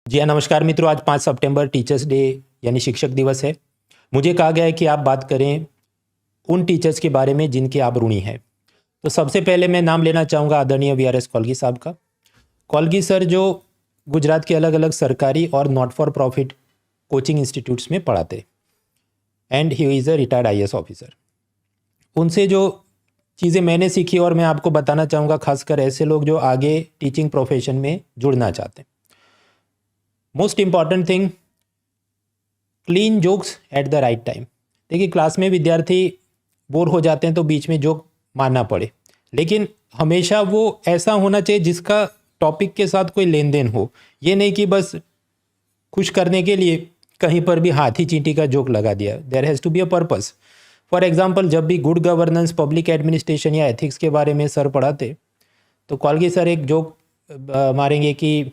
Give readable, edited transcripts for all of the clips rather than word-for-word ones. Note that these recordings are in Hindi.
जी हाँ, नमस्कार मित्रों। आज 5 सितंबर टीचर्स डे यानी शिक्षक दिवस है। मुझे कहा गया है कि आप बात करें उन टीचर्स के बारे में जिनके आप ऋणी हैं। तो सबसे पहले मैं नाम लेना चाहूँगा आदरणीय वीआरएस कोलगी साहब का। कोलगी सर जो गुजरात के अलग अलग सरकारी और not for profit coaching institutes में पढ़ाते and he is a retired IAS officer. उनसे जो चीज़ें मैंने सीखी और मैं आपको बताना चाहूँगा, खासकर ऐसे लोग जो आगे टीचिंग प्रोफेशन में जुड़ना चाहते हैं। Most important thing, clean jokes at the right time. देखिए, क्लास में विद्यार्थी बोर हो जाते हैं तो बीच में जोक मारना पड़े, लेकिन हमेशा वो ऐसा होना चाहिए जिसका टॉपिक के साथ कोई लेन देन हो। ये नहीं कि बस खुश करने के लिए कहीं पर भी हाथी चींटी का जोक लगा दिया। There has to be a purpose. For example, जब भी गुड गवर्नेंस, पब्लिक एडमिनिस्ट्रेशन या एथिक्स के बारे में सर पढ़ाते तो कोलगी सर एक जोक मारेंगे कि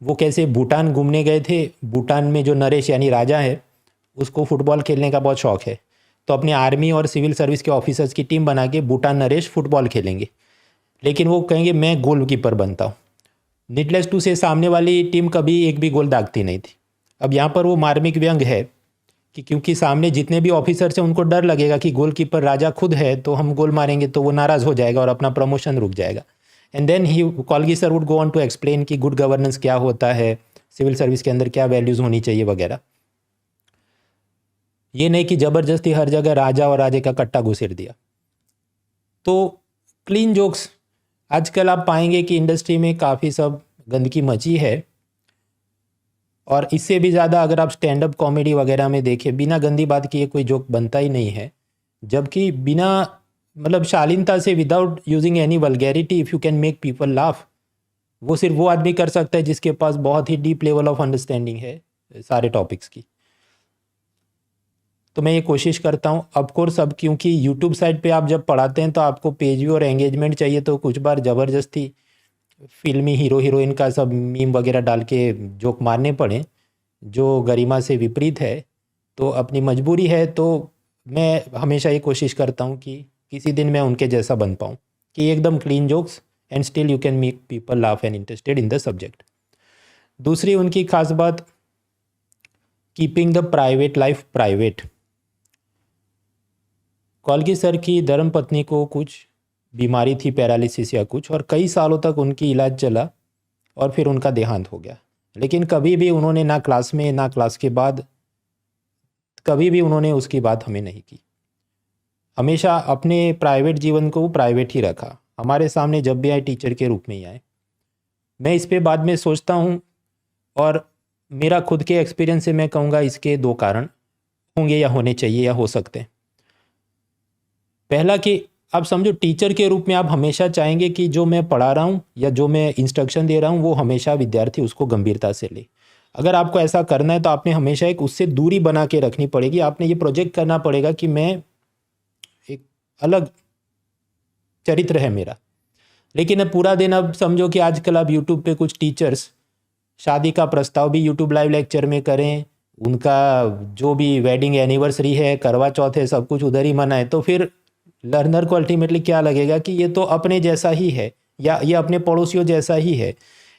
वो कैसे भूटान घूमने गए थे। भूटान में जो नरेश यानी राजा है, उसको फुटबॉल खेलने का बहुत शौक है, तो अपने आर्मी और सिविल सर्विस के ऑफिसर्स की टीम बना के भूटान नरेश फुटबॉल खेलेंगे, लेकिन वो कहेंगे मैं गोलकीपर बनता हूँ। नीडलेस टू से सामने वाली टीम कभी एक भी गोल दागती नहीं थी। अब यहाँ पर वो मार्मिक व्यंग है कि क्योंकि सामने जितने भी ऑफिसर्स हैं उनको डर लगेगा कि गोलकीपर राजा खुद है, तो हम गोल मारेंगे तो वो नाराज़ हो जाएगा और अपना प्रमोशन रुक जाएगा। And then he Kolgi sir would go on to explain कि गुड गवर्नेंस क्या होता है, सिविल सर्विस के अंदर क्या वैल्यूज़ होनी चाहिए वगैरह। ये नहीं कि ज़बरदस्ती हर जगह राजा और राजे का कट्टा घुसेड़ दिया। तो क्लीन जोक्स आजकल आप पाएंगे कि इंडस्ट्री में काफ़ी सब गंदगी मची है, और इससे भी ज़्यादा अगर आप स्टैंड अप कॉमेडी वगैरह में देखें, बिना गंदी बात किए कोई जोक बनता ही नहीं है। जबकि बिना मतलब शालीनता से, without using any vulgarity, if you can make people laugh, वो सिर्फ वो आदमी कर सकता है जिसके पास बहुत ही डीप लेवल ऑफ अंडरस्टैंडिंग है सारे टॉपिक्स की। तो मैं ये कोशिश करता हूँ। ऑफकोर्स अब क्योंकि यूट्यूब साइट पे आप जब पढ़ाते हैं तो आपको पेज व्यू और एंगेजमेंट चाहिए, तो कुछ बार ज़बरदस्ती फिल्मी हीरो हीरोइन का सब मीम वगैरह डाल के जोक मारने पड़े जो गरिमा से विपरीत है, तो अपनी मजबूरी है। तो मैं हमेशा ये कोशिश करता हूँ कि किसी दिन मैं उनके जैसा बन पाऊँ कि एकदम clean jokes and still you can make people laugh and interested in the subject. दूसरी उनकी खास बात, keeping the private life private. Kolgi sir की धर्मपत्नी को कुछ बीमारी थी, पैरालिसिस या कुछ, और कई सालों तक उनकी इलाज चला और फिर उनका देहांत हो गया। लेकिन कभी भी उन्होंने ना क्लास में ना क्लास के बाद कभी भी उन्होंने उसकी बात हमें नहीं की। हमेशा अपने प्राइवेट जीवन को प्राइवेट ही रखा। हमारे सामने जब भी आए टीचर के रूप में ही आए। मैं इस पे बाद में सोचता हूँ, और मेरा खुद के एक्सपीरियंस से मैं कहूँगा इसके दो कारण होंगे या होने चाहिए या हो सकते हैं। पहला कि आप समझो, टीचर के रूप में आप हमेशा चाहेंगे कि जो मैं पढ़ा रहा हूँ या जो मैं इंस्ट्रक्शन दे रहा हूँ वो हमेशा विद्यार्थी उसको गंभीरता से ले। अगर आपको ऐसा करना है तो आपने हमेशा एक उससे दूरी बना के रखनी पड़ेगी। आपने ये प्रोजेक्ट करना पड़ेगा कि मैं एक अलग चरित्र है मेरा। लेकिन अब पूरा दिन, अब समझो कि आजकल आप यूट्यूब पे कुछ टीचर्स शादी का प्रस्ताव भी यूट्यूब लाइव लेक्चर में करें, उनका जो भी वेडिंग एनिवर्सरी है, करवा चौथ है, सब कुछ उधर ही मनाए, तो फिर लर्नर को अल्टीमेटली क्या लगेगा कि ये तो अपने जैसा ही है या ये अपने पड़ोसियों जैसा ही है।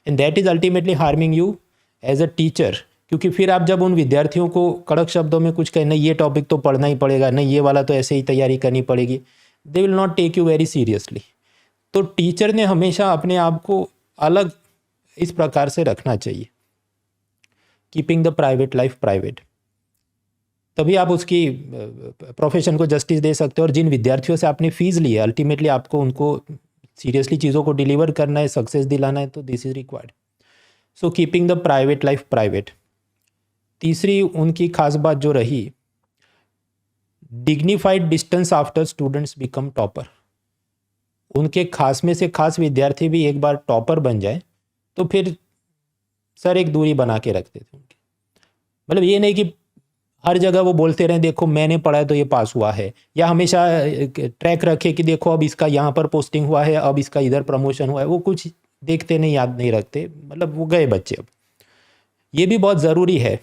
And that is ultimately harming you as a teacher. क्योंकि फिर आप जब उन विद्यार्थियों को कड़क शब्दों में कुछ कहें, नहीं ये टॉपिक तो पढ़ना ही पड़ेगा, नहीं ये वाला तो ऐसे ही तैयारी करनी पड़ेगी, they will not take you very seriously. तो टीचर ने हमेशा अपने आप को अलग इस प्रकार से रखना चाहिए, keeping the private life private. तभी आप उसकी प्रोफेशन को जस्टिस दे सकते हो। और जिन विद्यार्थियों से आपने फीस ली है, अल्टीमेटली आपको उनको सीरियसली चीज़ों को डिलीवर करना है, सक्सेस दिलाना है, तो this is required. So keeping the private life private. तीसरी उनकी खास बात जो रही, dignified distance after students become topper. उनके खास में से खास विद्यार्थी भी एक बार टॉपर बन जाए तो फिर सर एक दूरी बना के रखते थे उनकी। मतलब ये नहीं कि हर जगह वो बोलते रहे देखो मैंने पढ़ा है तो ये पास हुआ है, या हमेशा ट्रैक रखे कि देखो अब इसका यहाँ पर पोस्टिंग हुआ है, अब इसका इधर प्रमोशन हुआ है। वो कुछ देखते नहीं, याद नहीं रखते, मतलब वो गए बच्चे। अब ये भी बहुत ज़रूरी है,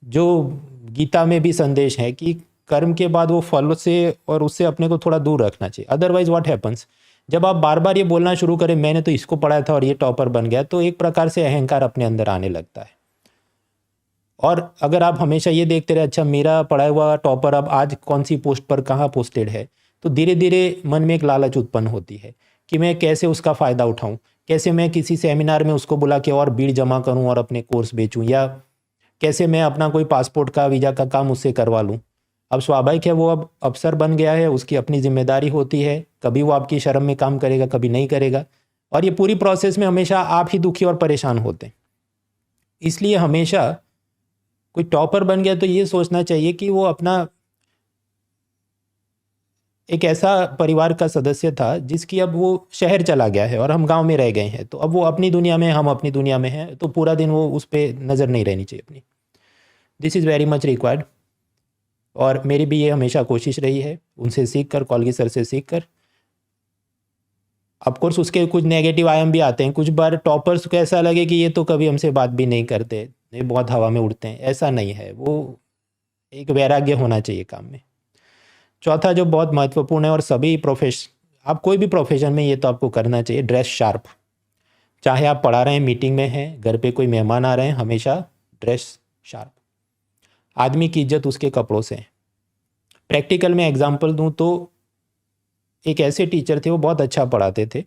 जो गीता में भी संदेश है कि कर्म के बाद वो फल से और उससे अपने को थोड़ा दूर रखना चाहिए। अदरवाइज व्हाट हैपन्स, जब आप बार बार ये बोलना शुरू करें मैंने तो इसको पढ़ाया था और ये टॉपर बन गया, तो एक प्रकार से अहंकार अपने अंदर आने लगता है। और अगर आप हमेशा ये देखते रहे अच्छा मेरा पढ़ाया हुआ टॉपर अब आज कौन सी पोस्ट पर कहाँ पोस्टेड है, तो धीरे धीरे मन में एक लालच उत्पन्न होती है कि मैं कैसे उसका फ़ायदा उठाऊं, कैसे मैं किसी सेमिनार में उसको बुला के और भीड़ जमा करूं और अपने कोर्स बेचूं, या कैसे मैं अपना कोई पासपोर्ट का वीज़ा का काम उससे करवा लूं। अब स्वाभाविक है वो अब अफसर बन गया है, उसकी अपनी जिम्मेदारी होती है, कभी वो आपकी शर्म में काम करेगा कभी नहीं करेगा, और ये पूरी प्रोसेस में हमेशा आप ही दुखी और परेशान होते हैं। इसलिए हमेशा कोई टॉपर बन गया तो ये सोचना चाहिए कि वो अपना एक ऐसा परिवार का सदस्य था जिसकी अब वो शहर चला गया है और हम गांव में रह गए हैं, तो अब वो अपनी दुनिया में हम अपनी दुनिया में हैं, तो पूरा दिन वो उस पर नज़र नहीं रहनी चाहिए अपनी। This is very much required, और मेरी भी ये हमेशा कोशिश रही है उनसे सीख कर, कॉलगी सर से सीख कर। ऑफकोर्स उसके कुछ नेगेटिव आयाम भी आते हैं, कुछ बार टॉपर्स को ऐसा लगे कि ये तो कभी हमसे बात भी नहीं करते, ये बहुत हवा में उड़ते हैं, ऐसा नहीं है। वो एक वैराग्य होना चाहिए काम में। चौथा जो बहुत महत्वपूर्ण है और सभी आप कोई भी प्रोफेशन में ये तो आपको करना चाहिए, ड्रेस शार्प। चाहे आप पढ़ा रहे हैं, मीटिंग में हैं, घर पे कोई मेहमान आ रहे हैं, हमेशा ड्रेस शार्प। आदमी की इज्जत उसके कपड़ों से है। प्रैक्टिकल में एग्जांपल दूं तो एक ऐसे टीचर थे, वो बहुत अच्छा पढ़ाते थे,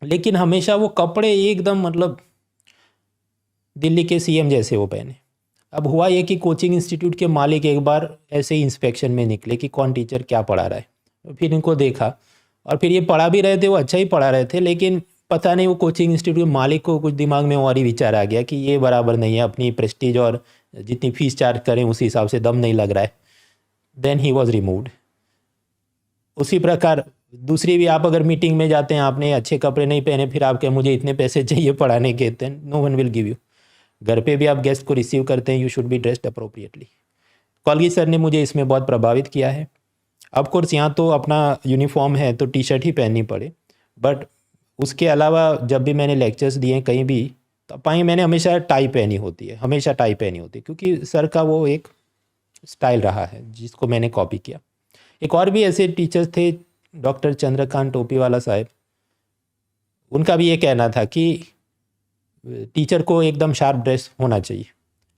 लेकिन हमेशा वो कपड़े एकदम मतलब दिल्ली के सीएम जैसे वो पहने। अब हुआ ये कि कोचिंग इंस्टीट्यूट के मालिक एक बार ऐसे ही इंस्पेक्शन में निकले कि कौन टीचर क्या पढ़ा रहा है, तो फिर इनको देखा, और फिर ये पढ़ा भी रहे थे, वो अच्छा ही पढ़ा रहे थे, लेकिन पता नहीं वो कोचिंग इंस्टीट्यूट के मालिक को कुछ दिमाग में और ही विचार आ गया कि ये बराबर नहीं है, अपनी प्रेस्टीज और जितनी फीस चार्ज करें उसी हिसाब से दम नहीं लग रहा है। Then he was removed. उसी प्रकार दूसरी भी, आप अगर मीटिंग में जाते हैं, आपने अच्छे कपड़े नहीं पहने, फिर आप कहें मुझे इतने पैसे चाहिए पढ़ाने के, then no one will give you. घर पे भी आप गेस्ट को रिसीव करते हैं, you should be dressed appropriately. Kolgi sir ने मुझे इसमें बहुत प्रभावित किया है। ऑफ कोर्स यहाँ तो अपना यूनिफॉर्म है तो टी शर्ट ही पहननी पड़े, बट उसके अलावा जब भी मैंने लेक्चर्स दिए कहीं भी, तो पाएंगे मैंने हमेशा टाई पहनी होती है, हमेशा टाई पहनी होती है, क्योंकि सर का वो एक स्टाइल रहा है जिसको मैंने कॉपी किया। एक और भी ऐसे टीचर्स थे, डॉक्टर चंद्रकांत टोपीवाला साहब, उनका भी ये कहना था कि टीचर को एकदम शार्प ड्रेस होना चाहिए,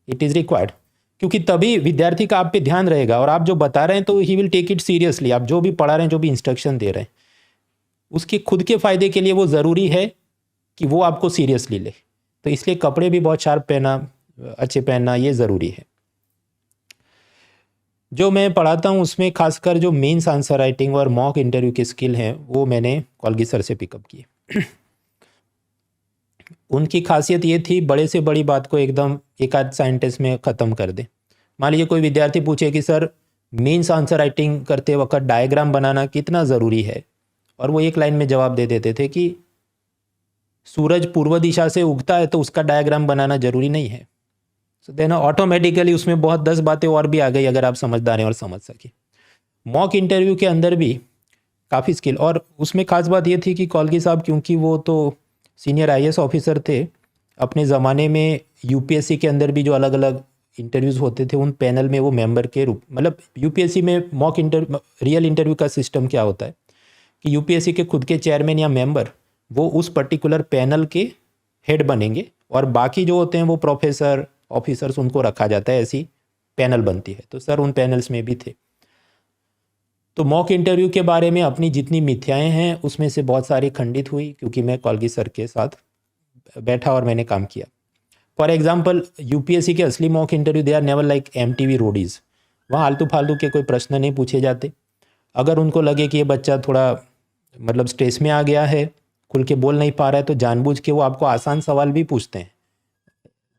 इट इज़ रिक्वायर्ड, क्योंकि तभी विद्यार्थी का आप पे ध्यान रहेगा और आप जो बता रहे हैं तो he will take it seriously. आप जो भी पढ़ा रहे हैं, जो भी इंस्ट्रक्शन दे रहे हैं, उसके खुद के फ़ायदे के लिए वो ज़रूरी है कि वो आपको सीरियसली ले। तो इसलिए कपड़े भी बहुत शार्प पहना, अच्छे पहनना ये ज़रूरी है। जो मैं पढ़ाता हूँ उसमें खासकर जो मेंस आंसर राइटिंग और मॉक इंटरव्यू की स्किल हैं वो मैंने कॉलगी सर से पिकअप किए। उनकी खासियत ये थी, बड़े से बड़ी बात को एकदम एक आध सेंटेंस में ख़त्म कर दे। मान लीजिए कोई विद्यार्थी पूछे कि सर मेंस आंसर राइटिंग करते वक्त डायग्राम बनाना कितना ज़रूरी है, और वो एक लाइन में जवाब दे देते थे कि सूरज पूर्व दिशा से उगता है तो उसका डायग्राम बनाना ज़रूरी नहीं है। सो देन ऑटोमेटिकली उसमें बहुत 10 बातें और भी आ गई अगर आप समझदार हैं और समझ सके। मॉक इंटरव्यू के अंदर भी काफ़ी स्किल, और उसमें खास बात ये थी कि कॉलगी साहब, क्योंकि वो तो सीनियर आईएएस ऑफिसर थे, अपने ज़माने में यूपीएससी के अंदर भी जो अलग अलग इंटरव्यूज़ होते थे उन पैनल में वो मेंबर के रूप, मतलब यूपीएससी में मॉक रियल इंटरव्यू का सिस्टम क्या होता है कि यूपीएससी के खुद के चेयरमैन या मेंबर वो उस पर्टिकुलर पैनल के हेड बनेंगे, और बाकी जो होते हैं वो प्रोफेसर ऑफिसर्स उनको रखा जाता है, ऐसी पैनल बनती है। तो सर उन पैनल्स में भी थे। तो मॉक इंटरव्यू के बारे में अपनी जितनी मिथ्याएं हैं उसमें से बहुत सारी खंडित हुई, क्योंकि मैं कॉलगी सर के साथ बैठा और मैंने काम किया। फॉर एग्जांपल यूपीएससी के असली mock interview they are never like MTV Roadies. वहाँ आलतू फालतू के कोई प्रश्न नहीं पूछे जाते। अगर उनको लगे कि ये बच्चा थोड़ा मतलब स्ट्रेस में आ गया है, खुल के बोल नहीं पा रहा है, तो जानबूझ के वो आपको आसान सवाल भी पूछते हैं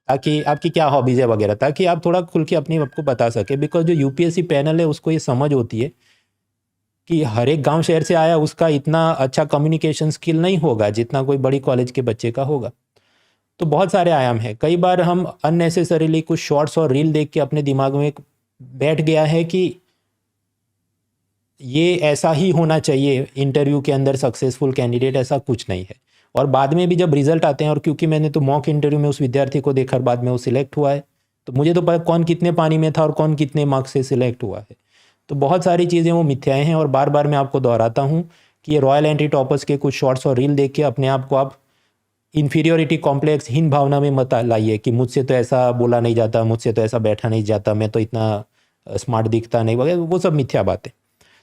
ताकि आपकी क्या हॉबीज़ है वगैरह, ताकि आप थोड़ा खुल के अपनी आपको बता सके। बिकॉज जो यूपीएससी पैनल है उसको ये समझ होती है कि हर एक गांव शहर से आया उसका इतना अच्छा कम्युनिकेशन स्किल नहीं होगा जितना कोई बड़ी कॉलेज के बच्चे का होगा। तो बहुत सारे आयाम हैं। कई बार हम अननेसेसरीली कुछ शॉर्ट्स और रील देख के अपने दिमाग में बैठ गया है कि ये ऐसा ही होना चाहिए इंटरव्यू के अंदर सक्सेसफुल कैंडिडेट, ऐसा कुछ नहीं है। और बाद में भी जब रिजल्ट आते हैं, और क्योंकि मैंने तो मॉक इंटरव्यू में उस विद्यार्थी को देखा बाद में वो सिलेक्ट हुआ है, तो मुझे तो पता कौन कितने पानी में था और कौन कितने मार्क्स से सिलेक्ट हुआ है। तो बहुत सारी चीज़ें वो मिथ्याएं हैं, और बार बार मैं आपको दोहराता हूँ कि ये रॉयल एंट्री टॉपर्स के कुछ शॉर्ट्स और रील देख के अपने आप को आप इन्फीरियोरिटी कॉम्प्लेक्स हीन भावना में मत लाइए कि मुझसे तो ऐसा बोला नहीं जाता, मुझसे तो ऐसा बैठा नहीं जाता, मैं तो इतना स्मार्ट दिखता नहीं वगैरह, वो सब मिथ्या बातें।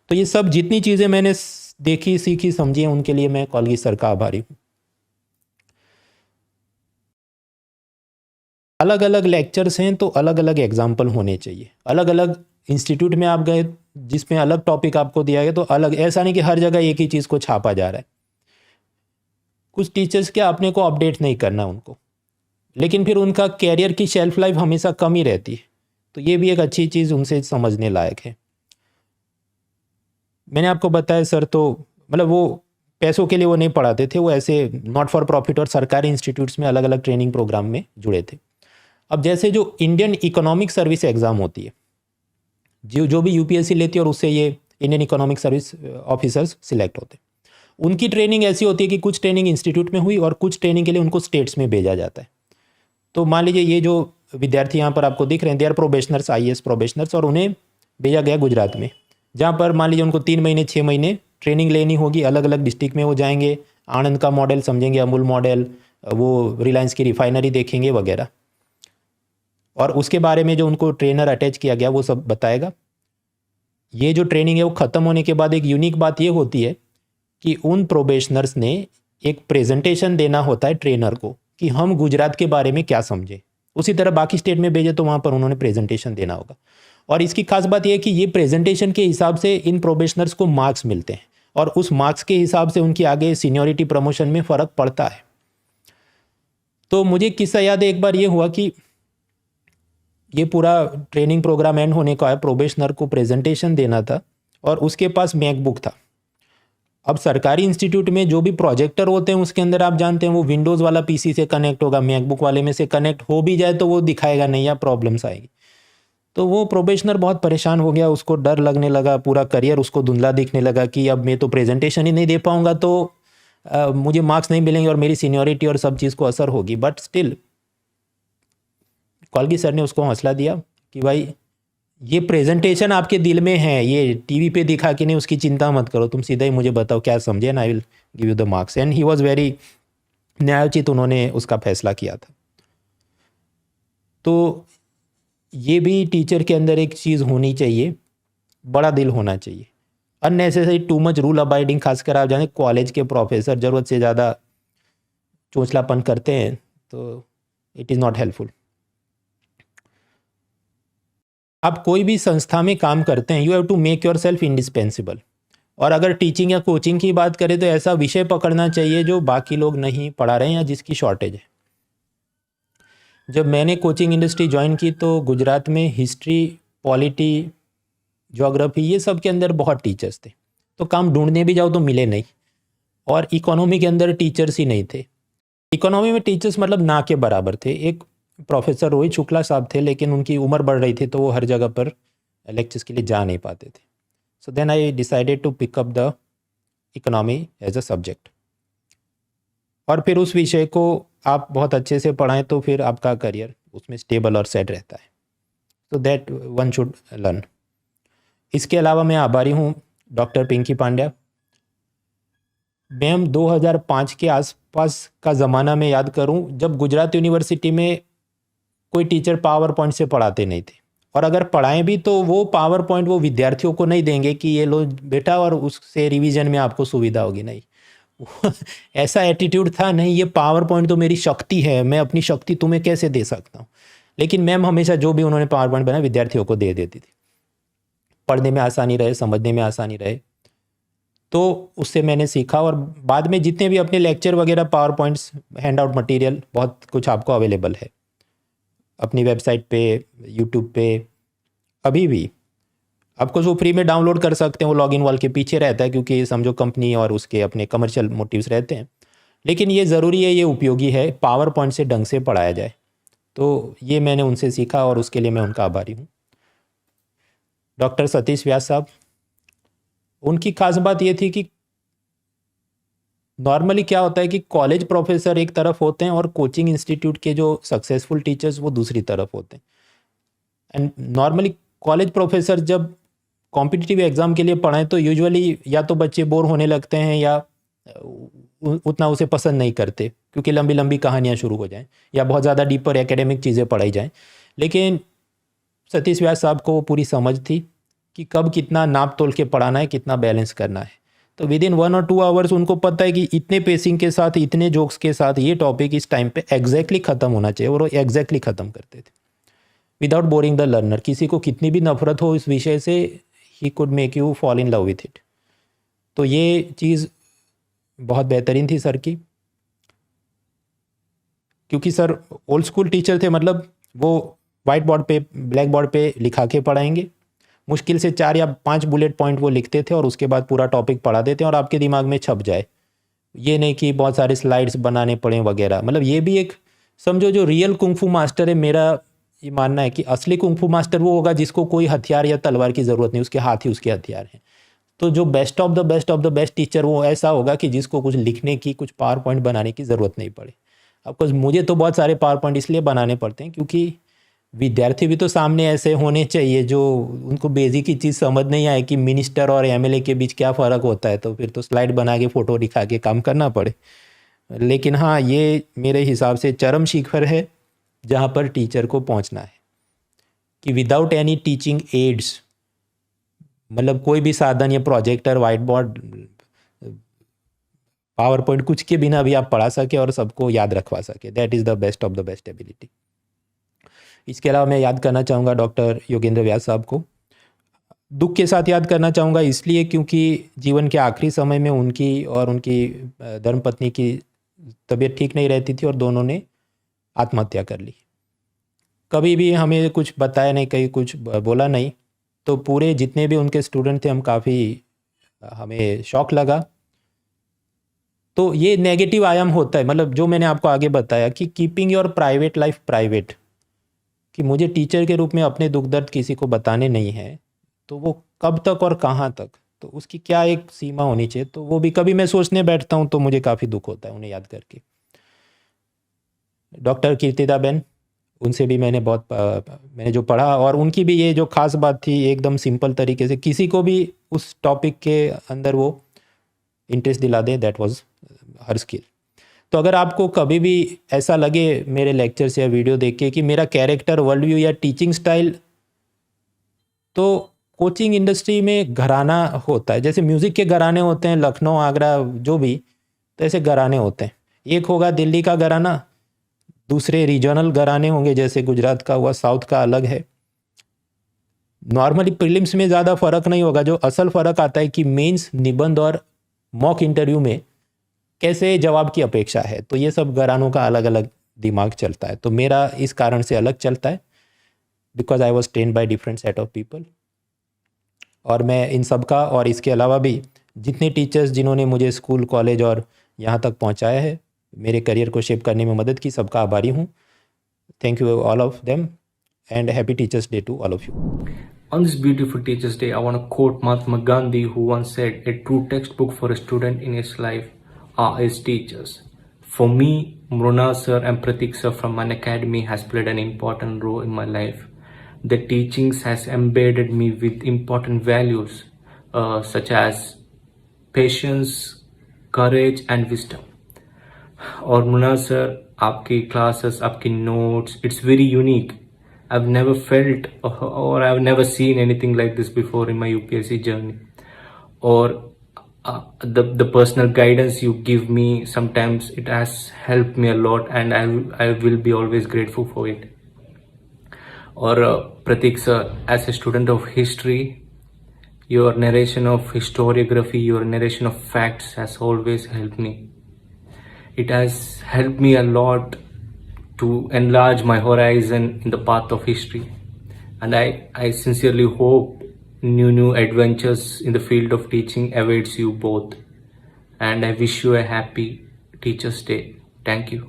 तो ये सब जितनी चीज़ें मैंने देखी सीखी समझी हैं उनके लिए मैं कॉलगी सर का आभारी हूँ। अलग अलग लेक्चर्स हैं तो अलग अलग एग्जाम्पल होने चाहिए। अलग अलग इंस्टीट्यूट में आप गए जिसमें अलग टॉपिक आपको दिया गया तो अलग, ऐसा नहीं कि हर जगह एक ही चीज़ को छापा जा रहा है। कुछ टीचर्स क्या अपने को अपडेट नहीं करना उनको, लेकिन फिर उनका कैरियर की शेल्फ लाइफ हमेशा कम ही रहती है, तो ये भी एक अच्छी चीज़ उनसे समझने लायक है। मैंने आपको बताया सर, तो मतलब वो पैसों के लिए वो नहीं पढ़ाते थे, वो ऐसे नॉट फॉर प्रॉफिट और सरकारी इंस्टीट्यूट्स में अलग अलग ट्रेनिंग प्रोग्राम में जुड़े थे। अब जैसे जो इंडियन इकोनॉमिक सर्विस एग्ज़ाम होती है, जो भी यूपीएससी लेती है और उससे ये Indian economic service officers select होते हैं, उनकी ट्रेनिंग ऐसी होती है कि कुछ ट्रेनिंग इंस्टीट्यूट में हुई और कुछ ट्रेनिंग के लिए उनको स्टेट्स में भेजा जाता है। तो मान लीजिए ये जो विद्यार्थी यहाँ पर आपको दिख रहे हैं, they are probationers, IAS probationers, और उन्हें भेजा गया गुजरात में, जहाँ पर मान लीजिए उनको 3 महीने 6 महीने ट्रेनिंग लेनी होगी। अलग अलग डिस्ट्रिक्ट में वो जाएंगे, आनंद का मॉडल समझेंगे, अमूल मॉडल, वो रिलायंस की रिफाइनरी देखेंगे वगैरह, और उसके बारे में जो उनको ट्रेनर अटैच किया गया वो सब बताएगा। ये जो ट्रेनिंग है वो ख़त्म होने के बाद एक यूनिक बात ये होती है कि उन प्रोबेशनर्स ने एक प्रेजेंटेशन देना होता है ट्रेनर को कि हम गुजरात के बारे में क्या समझे। उसी तरह बाकी स्टेट में भेजे तो वहाँ पर उन्होंने प्रेजेंटेशन देना होगा। और इसकी खास बात यह है कि ये प्रेजेंटेशन के हिसाब से इन प्रोबेशनर्स को मार्क्स मिलते हैं, और उस मार्क्स के हिसाब से उनकी आगे सीनियरिटी प्रमोशन में फ़र्क पड़ता है। तो मुझे किस्सा याद है, एक बार ये हुआ कि ये पूरा ट्रेनिंग प्रोग्राम एंड होने का है, प्रोबेशनर को प्रेजेंटेशन देना था और उसके पास मैकबुक था। अब सरकारी इंस्टीट्यूट में जो भी प्रोजेक्टर होते हैं उसके अंदर आप जानते हैं वो विंडोज़ वाला पीसी से कनेक्ट होगा, मैकबुक वाले में से कनेक्ट हो भी जाए तो वो दिखाएगा नहीं या प्रॉब्लम्स आएगी। तो वो प्रोबेशनर बहुत परेशान हो गया, उसको डर लगने लगा, पूरा करियर उसको धुंधला दिखने लगा कि अब मैं तो प्रेजेंटेशन ही नहीं दे पाऊंगा तो मुझे मार्क्स नहीं मिलेंगे और मेरी सीनियरिटी और सब चीज़ को असर होगी। बट स्टिल कॉलगी सर ने उसको हौसला दिया कि भाई ये प्रेजेंटेशन आपके दिल में है, ये टीवी पे दिखा कि नहीं उसकी चिंता मत करो, तुम सीधा ही मुझे बताओ क्या समझे and I will give you the marks. And he was very न्यायोचित, उन्होंने उसका फैसला किया था। तो ये भी टीचर के अंदर एक चीज़ होनी चाहिए, बड़ा दिल होना चाहिए। Unnecessary too much rule abiding, खासकर आप जाने कॉलेज के प्रोफेसर ज़रूरत से ज़्यादा चोंचलापन करते हैं तो इट इज़ नॉट हेल्पफुल। आप कोई भी संस्था में काम करते हैं, you have to make yourself indispensable. और अगर टीचिंग या कोचिंग की बात करें तो ऐसा विषय पकड़ना चाहिए जो बाकी लोग नहीं पढ़ा रहे हैं या जिसकी शॉर्टेज है। जब मैंने कोचिंग इंडस्ट्री ज्वाइन की तो गुजरात में हिस्ट्री, पॉलिटी, ज्योग्राफी ये सब के अंदर बहुत टीचर्स थे, तो काम ढूंढने भी जाओ तो मिले नहीं। और इकोनॉमी के अंदर टीचर्स ही नहीं थे। इकोनॉमी में टीचर्स मतलब ना के बराबर थे। एक प्रोफेसर रोहित शुक्ला साहब थे, लेकिन उनकी उम्र बढ़ रही थी तो वो हर जगह पर लेक्चर्स के लिए जा नहीं पाते थे। So then I decided to pick up the economy as a subject. और फिर उस विषय को आप बहुत अच्छे से पढ़ाएं तो फिर आपका करियर उसमें स्टेबल और सेट रहता है। तो दैट वन शुड लर्न। इसके अलावा मैं आभारी हूँ डॉक्टर पिंकी पांड्या मैम। 2005 के आसपास का ज़माना में याद करूँ जब गुजरात यूनिवर्सिटी में कोई टीचर पावर पॉइंट से पढ़ाते नहीं थे, और अगर पढ़ाएं भी तो वो पावर पॉइंट वो विद्यार्थियों को नहीं देंगे कि ये लो बेटा और उससे रिवीजन में आपको सुविधा होगी, नहीं। ऐसा एटीट्यूड था, नहीं ये पावर पॉइंट तो मेरी शक्ति है, मैं अपनी शक्ति तुम्हें कैसे दे सकता हूँ। लेकिन मैम हमेशा जो भी उन्होंने पावर पॉइंट बनाया विद्यार्थियों को दे देती थी, पढ़ने में आसानी रहे, समझने में आसानी रहे। तो उससे मैंने सीखा और बाद में जितने भी अपने लेक्चर वगैरह power points, hand out material बहुत कुछ आपको अवेलेबल है अपनी वेबसाइट पे, यूट्यूब पे। अभी भी आपको जो फ्री में डाउनलोड कर सकते हैं वो लॉगिन वॉल के पीछे रहता है, क्योंकि समझो कंपनी और उसके अपने कमर्शियल मोटिव्स रहते हैं। लेकिन ये ज़रूरी है, ये उपयोगी है, पावर पॉइंट से ढंग से पढ़ाया जाए। तो ये मैंने उनसे सीखा और उसके लिए मैं उनका आभारी हूँ। डॉक्टर सतीश व्यास साहब, उनकी खास बात ये थी कि नॉर्मली क्या होता है कि कॉलेज प्रोफेसर एक तरफ होते हैं और कोचिंग इंस्टीट्यूट के जो सक्सेसफुल टीचर्स वो दूसरी तरफ होते हैं। एंड नॉर्मली कॉलेज प्रोफेसर जब कॉम्पिटिटिव एग्ज़ाम के लिए पढ़ाएं तो यूजुअली या तो बच्चे बोर होने लगते हैं या उतना उसे पसंद नहीं करते क्योंकि लंबी लंबी कहानियाँ शुरू हो जाएं या बहुत ज़्यादा डीपर एकेडमिक चीज़ें पढ़ाई जाएं। लेकिन सतीश व्यास साहब को पूरी समझ थी कि कब कितना नाप तोल के पढ़ाना है, कितना बैलेंस करना है। तो विद इन 1 और 2 आवर्स उनको पता है कि इतने पेसिंग के साथ, इतने जोक्स के साथ ये टॉपिक इस टाइम पे एग्जैक्टली ख़त्म होना चाहिए, और वो एग्जैक्टली ख़त्म करते थे विदाउट बोरिंग द लर्नर। किसी को कितनी भी नफरत हो इस विषय से, he could make you fall in love with it. तो ये चीज़ बहुत बेहतरीन थी सर की, क्योंकि सर ओल्ड स्कूल टीचर थे। मतलब वो वाइट बोर्ड पे, ब्लैक बोर्ड पे लिखा के पढ़ाएंगे, मुश्किल से 4 या 5 बुलेट पॉइंट वो लिखते थे और उसके बाद पूरा टॉपिक पढ़ा देते हैं और आपके दिमाग में छप जाए। ये नहीं कि बहुत सारे स्लाइड्स बनाने पड़े वगैरह। मतलब ये भी एक समझो जो रियल कुंग-फू मास्टर है, मेरा ये मानना है कि असली कुंग-फू मास्टर वो होगा जिसको कोई हथियार या तलवार की ज़रूरत नहीं, उसके हाथ ही उसके हथियार हैं। तो जो best of the best teacher वो ऐसा होगा कि जिसको कुछ लिखने की, कुछ पावर पॉइंट बनाने की ज़रूरत नहीं पड़े। ऑफकोर्स मुझे तो बहुत सारे पावर पॉइंट इसलिए बनाने पड़ते हैं क्योंकि विद्यार्थी भी तो सामने ऐसे होने चाहिए जो उनको बेसिक की चीज़ समझ नहीं आए कि मिनिस्टर और एमएलए के बीच क्या फ़र्क होता है। तो फिर तो स्लाइड बना के फ़ोटो दिखा के काम करना पड़े। लेकिन हाँ, ये मेरे हिसाब से चरम शिखर है जहाँ पर टीचर को पहुँचना है कि विदाउट एनी टीचिंग एड्स, मतलब कोई भी साधन या projector, white board, power point, कुछ के बिना भी आप पढ़ा सके और सबको याद रखवा सके। That is the best ability. इसके अलावा मैं याद करना चाहूँगा डॉक्टर योगेंद्र व्यास साहब को। दुख के साथ याद करना चाहूँगा इसलिए क्योंकि जीवन के आखिरी समय में उनकी और उनकी धर्मपत्नी की तबीयत ठीक नहीं रहती थी और दोनों ने आत्महत्या कर ली। कभी भी हमें कुछ बताया नहीं, कहीं कुछ बोला नहीं। तो पूरे जितने भी उनके स्टूडेंट थे हम काफ़ी, हमें शौक लगा। तो ये नेगेटिव आयाम होता है, मतलब जो मैंने आपको आगे बताया कि keeping your private life private, कि मुझे टीचर के रूप में अपने दुख दर्द किसी को बताने नहीं है, तो वो कब तक और कहाँ तक, तो उसकी क्या एक सीमा होनी चाहिए। तो वो भी कभी मैं सोचने बैठता हूँ तो मुझे काफ़ी दुख होता है उन्हें याद करके। डॉक्टर कीर्तिदा बेन, उनसे भी मैंने मैंने जो पढ़ा, और उनकी भी ये जो ख़ास बात थी, एकदम सिंपल तरीके से किसी को भी उस टॉपिक के अंदर वो इंटरेस्ट दिला दे, दैट वाज हर स्किल। तो अगर आपको कभी भी ऐसा लगे मेरे लेक्चर्स या वीडियो देख के कि मेरा कैरेक्टर, वर्ल्ड व्यू या टीचिंग स्टाइल, तो कोचिंग इंडस्ट्री में घराना होता है, जैसे म्यूज़िक के घराने होते हैं, लखनऊ, आगरा, जो भी, तो ऐसे घराने होते हैं। एक होगा दिल्ली का घराना, दूसरे रीजनल घराने होंगे, जैसे गुजरात का हुआ, साउथ का अलग है। नॉर्मली प्रीलिम्स में ज़्यादा फ़र्क नहीं होगा, जो असल फ़र्क आता है कि मेंस, निबंध और मॉक इंटरव्यू में कैसे जवाब की अपेक्षा है। तो ये सब घरानों का अलग अलग दिमाग चलता है। तो मेरा इस कारण से अलग चलता है, because I was trained by different set of people. और मैं इन सब का, और इसके अलावा भी जितने टीचर्स जिन्होंने मुझे स्कूल, कॉलेज और यहाँ तक पहुँचाया है, मेरे करियर को शेप करने में मदद की, सबका आभारी हूँ। Thank you all of them and happy Teachers Day to all of you. On this beautiful Teachers Day, I want to quote Mahatma Gandhi, who once said, "A true textbook for a student in his life are his teachers." For me, Mrunal sir and Pratik sir from an academy has played an important role in my life. The teachings has embedded me with important values such as patience, courage and wisdom. और Mrunal sir, आपकी classes, आपकी notes, it's very unique. I've never felt or I've never seen anything like this before in my UPSC journey. Or the personal guidance you give me, sometimes it has helped me a lot, and I will be always grateful for it. Or Pratik sir, as a student of history, your narration of historiography, your narration of facts has always helped me. It has helped me a lot to enlarge my horizon in the path of history, and I sincerely hope new adventures in the field of teaching awaits you both, and I wish you a happy Teachers Day. Thank you.